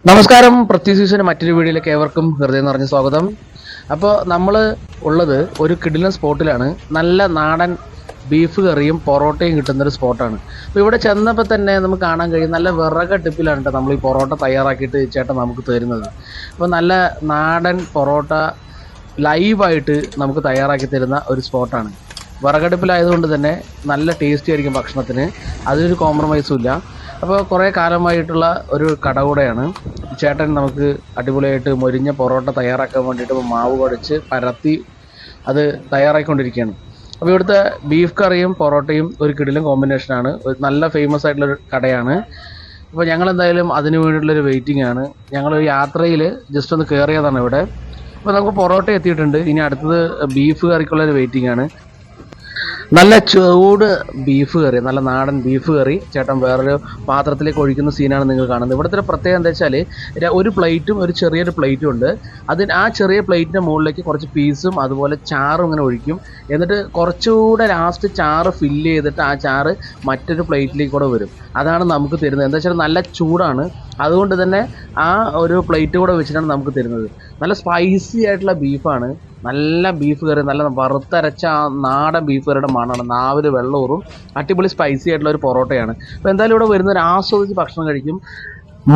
നമസ്കാരം. പ്രത്യുസീസിന്റെ മറ്റൊരു വീഡിയോയിലേക്ക് ഏവർക്കും ഹൃദയം നിറഞ്ഞ സ്വാഗതം. അപ്പോൾ നമ്മൾ ഉള്ളത് ഒരു കിടിലൻ സ്പോട്ടിലാണ്. നല്ല നാടൻ ബീഫ് കറിയും പൊറോട്ടയും കിട്ടുന്നൊരു സ്പോട്ടാണ്. അപ്പോൾ ഇവിടെ ചെന്നപ്പോൾ തന്നെ നമുക്ക് കാണാൻ കഴിയും നല്ല വിറകടുപ്പിലാണ് കേട്ടോ നമ്മൾ ഈ പൊറോട്ട തയ്യാറാക്കിയിട്ട് ചേട്ടൻ നമുക്ക് തരുന്നത്. അപ്പോൾ നല്ല നാടൻ പൊറോട്ട ലൈവായിട്ട് നമുക്ക് തയ്യാറാക്കി തരുന്ന ഒരു സ്പോട്ടാണ്. വിറകടുപ്പിലായതുകൊണ്ട് തന്നെ നല്ല ടേസ്റ്റി ആയിരിക്കും ഭക്ഷണത്തിന്, അതിനൊരു കോംപ്രമൈസും ഇല്ല. അപ്പോൾ കുറേ കാലമായിട്ടുള്ള ഒരു കട കൂടെയാണ്. ചേട്ടൻ നമുക്ക് അടിപൊളിയായിട്ട് മൊരിഞ്ഞ പൊറോട്ട തയ്യാറാക്കാൻ വേണ്ടിയിട്ട് മാവ് കുഴച്ച് പരത്തി അത് തയ്യാറാക്കിക്കൊണ്ടിരിക്കുകയാണ്. അപ്പോൾ ഇവിടുത്തെ ബീഫ് കറിയും പൊറോട്ടയും ഒരു കിടിലൻ കോമ്പിനേഷനാണ്. ഒരു നല്ല ഫേമസ് ആയിട്ടുള്ളൊരു കടയാണ്. അപ്പോൾ ഞങ്ങളെന്തായാലും അതിന് വേണ്ടിയിട്ടുള്ളൊരു വെയിറ്റിംഗ് ആണ്. ഞങ്ങൾ യാത്രയിൽ ജസ്റ്റ് ഒന്ന് കയറിയതാണ് ഇവിടെ. അപ്പോൾ നമുക്ക് പൊറോട്ട എത്തിയിട്ടുണ്ട്. ഇനി അടുത്തത് ബീഫ് കറിക്കുള്ളൊരു വെയിറ്റിംഗ് ആണ്. നല്ല ചൂട് ബീഫ് കറി, നല്ല നാടൻ ബീഫ് കറി ചേട്ടൻ വേറൊരു പാത്രത്തിലേക്ക് ഒഴിക്കുന്ന സീനാണ് നിങ്ങൾ കാണുന്നത്. ഇവിടുത്തെ ഒരു പ്രത്യേകത എന്താ വെച്ചാൽ ഒരു പ്ലേറ്റും ഒരു ചെറിയൊരു പ്ലേറ്റും ഉണ്ട്. ആ ചെറിയ പ്ലേറ്റിൻ്റെ മുകളിലേക്ക് കുറച്ച് പീസും അതുപോലെ ചാറും ഇങ്ങനെ ഒഴിക്കും. എന്നിട്ട് കുറച്ചുകൂടെ ലാസ്റ്റ് ചാറ് ഫില്ല് ചെയ്തിട്ട് ആ ചാറ് മറ്റൊരു പ്ലേറ്റിലേക്ക് കൂടെ വരും. അതാണ് നമുക്ക് തരുന്നത്. എന്താ വെച്ചാൽ നല്ല ചൂടാണ്, അതുകൊണ്ട് തന്നെ ആ ഒരു പ്ലേറ്റ് കൂടെ വെച്ചിട്ടാണ് നമുക്ക് തരുന്നത്. നല്ല സ്പൈസി ആയിട്ടുള്ള ബീഫാണ്. നല്ല ബീഫ് കറി, നല്ല വറുത്തരച്ച ആ നാടൻ ബീഫ് കറിയുടെ മണമാണ്. നാവിൽ വെള്ളമൂറും. അടിപൊളി സ്പൈസി ആയിട്ടുള്ള ഒരു പൊറോട്ടയാണ്. അപ്പോൾ എന്തായാലും ഇവിടെ വരുന്നവർ ആസ്വദിച്ച് ഭക്ഷണം കഴിക്കും.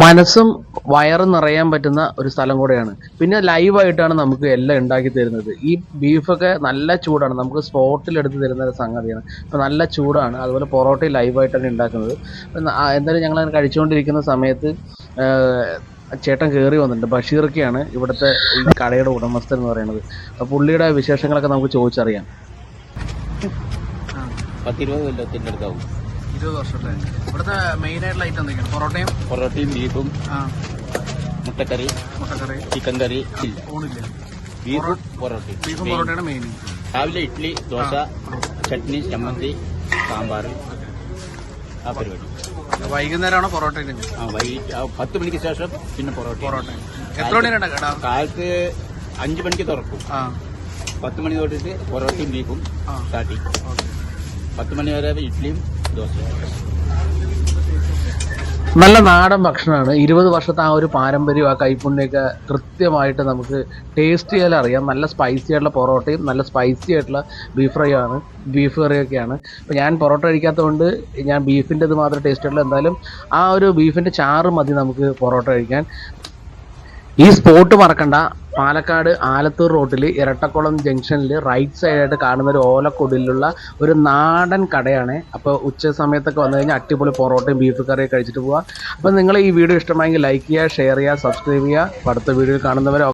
മനസ്സും വയറും നിറയാൻ പറ്റുന്ന ഒരു സ്ഥലം കൂടെയാണ്. പിന്നെ ലൈവായിട്ടാണ് നമുക്ക് എല്ലാം ഉണ്ടാക്കി തരുന്നത്. ഈ ബീഫൊക്കെ നല്ല ചൂടാണ്, നമുക്ക് സ്പോട്ടിലെടുത്ത് തരുന്ന ഒരു സംഗതിയാണ്. അപ്പോൾ നല്ല ചൂടാണ്. അതുപോലെ പൊറോട്ടയും ലൈവായിട്ടാണ് ഉണ്ടാക്കുന്നത്. എന്തായാലും ഞങ്ങൾ അങ്ങനെ കഴിച്ചുകൊണ്ടിരിക്കുന്ന സമയത്ത് ചേട്ടൻ കയറി വന്നിട്ടുണ്ട്. ബഷീർക്കയാണ് ഇവിടുത്തെ ഈ കടയുടെ ഉടമസ്ഥൻ എന്ന് പറയുന്നത്. അപ്പോൾ പുള്ളിയുടെ വിശേഷങ്ങളൊക്കെ നമുക്ക് ചോദിച്ചറിയാം. 10-20 കൊല്ലത്തിൻ്റെ അടുത്താവും. 20 വർഷമല്ലേ? ഇവിടുത്തെ മെയിൻ ആയിട്ടുള്ള ഐറ്റം എന്തൊക്കെയാണ്? പൊറോട്ടയും ബീഫും, മുട്ടക്കറി, ചിക്കൻ കറി, ബീഫും പൊറോട്ടയാണ് മെയിൻ. രാവിലെ ഇഡ്ഡലി, ദോശ, ചട്നി, ചമ്മന്തി, സാമ്പാർ, ആ പരിപാടി. വൈകുന്നേരമാണോ പൊറോട്ട? വൈകിട്ട് 10 മണിക്ക് ശേഷം പിന്നെ പൊറോട്ട. എത്ര മണിയാണ് കട? കാലത്ത് 5 മണിക്ക് തുറക്കും. 10 മണി തൊട്ടിട്ട് പൊറോട്ടയും ബീഫും സ്റ്റാർട്ടിങ്. 10 മണി വരെ ഇഡ്ഡലിയും ദോശയും. നല്ല നാടൻ ഭക്ഷണമാണ്. 20 വർഷത്തെ ആ ഒരു പാരമ്പര്യം, ആ കൈപ്പുണ്യൊക്കെ കൃത്യമായിട്ട് നമുക്ക് ടേസ്റ്റ് ചെയ്യാൻ അറിയാം. നല്ല സ്പൈസി ആയിട്ടുള്ള പൊറോട്ടയും നല്ല സ്പൈസി ആയിട്ടുള്ള ബീഫ് കറിയൊക്കെയാണ്. അപ്പോൾ ഞാൻ പൊറോട്ട കഴിക്കാത്തതുകൊണ്ട് ഞാൻ ബീഫിൻ്റെ ഇത് മാത്രമേ ടേസ്റ്റ് ഉള്ളൂ. എന്തായാലും ആ ഒരു ബീഫിൻ്റെ ചാറ് മതി നമുക്ക് പൊറോട്ട കഴിക്കാൻ. ഈ സ്പോട്ട് മറക്കണ്ട. പാലക്കാട് ആലത്തൂർ റോഡിൽ ഇരട്ടക്കുളം ജംഗ്ഷനിൽ റൈറ്റ് സൈഡായിട്ട് കാണുന്ന ഒരു ഓലക്കൊടിലുള്ള ഒരു നാടൻ കടയാണ്. അപ്പോൾ ഉച്ച സമയത്തൊക്കെ വന്നു കഴിഞ്ഞാൽ അടിപൊളി പൊറോട്ടയും ബീഫ് കറിയൊക്കെ കഴിച്ചിട്ട് പോവുക. അപ്പോൾ നിങ്ങൾ ഈ വീഡിയോ ഇഷ്ടമായെങ്കിൽ ലൈക്ക് ചെയ്യുക, ഷെയർ ചെയ്യുക, സബ്സ്ക്രൈബ് ചെയ്യുക. അടുത്ത വീഡിയോയിൽ കാണുന്നവരെ